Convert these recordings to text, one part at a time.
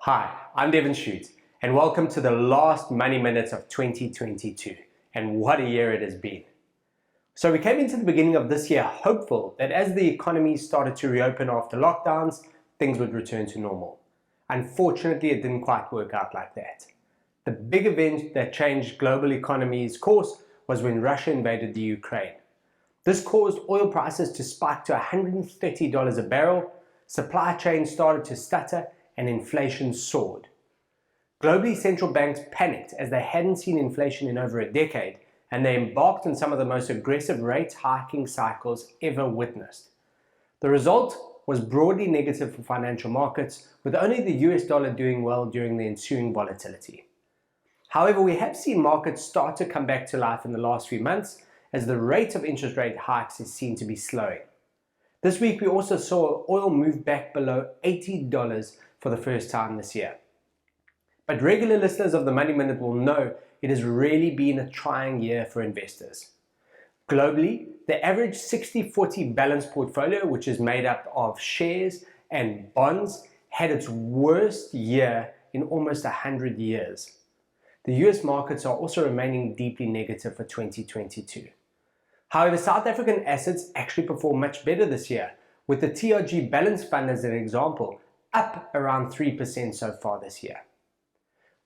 Hi, I'm Devin Shute, and welcome to the last Money Minute of 2022. And what a year it has been. So we came into the beginning of this year hopeful that as the economy started to reopen after lockdowns, things would return to normal. Unfortunately, it didn't quite work out like that. The big event that changed global economy's course was when Russia invaded the Ukraine. This caused oil prices to spike to $130 a barrel, supply chains started to stutter, and inflation soared. Globally, central banks panicked as they hadn't seen inflation in over a decade, and they embarked on some of the most aggressive rate hiking cycles ever witnessed. The result was broadly negative for financial markets, with only the US dollar doing well during the ensuing volatility. However, we have seen markets start to come back to life in the last few months as the rate of interest rate hikes is seen to be slowing. This week, we also saw oil move back below $80 for the first time this year. But regular listeners of the Money Minute will know it has really been a trying year for investors. Globally, the average 60-40 balanced portfolio, which is made up of shares and bonds, had its worst year in almost 100 years. The US markets are also remaining deeply negative for 2022. However, South African assets actually performed much better this year, with the TRG Balance Fund as an example, up around 3% so far this year.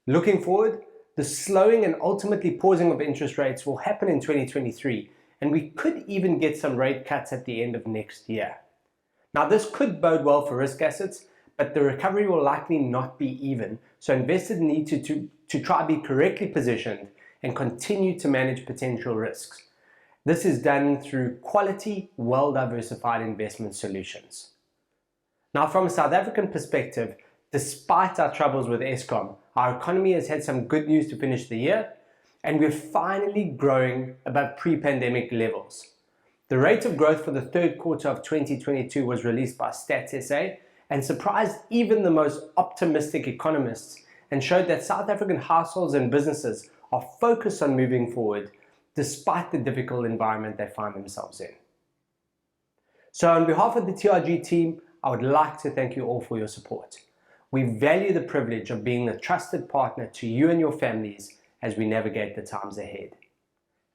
Looking forward, the slowing and ultimately pausing of interest rates will happen in 2023, and we could even get some rate cuts at the end of next year. Now, this could bode well for risk assets, but the recovery will likely not be even, so investors need to try to be correctly positioned and continue to manage potential risks. This is done through quality, well-diversified investment solutions. Now, from a South African perspective, despite our troubles with Eskom, our economy has had some good news to finish the year, and we're finally growing above pre-pandemic levels. The rate of growth for the third quarter of 2022 was released by Stats SA and surprised even the most optimistic economists and showed that South African households and businesses are focused on moving forward despite the difficult environment they find themselves in. So on behalf of the TRG team, I would like to thank you all for your support. We value the privilege of being a trusted partner to you and your families as we navigate the times ahead.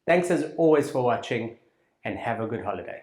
Thanks as always for watching, and have a good holiday.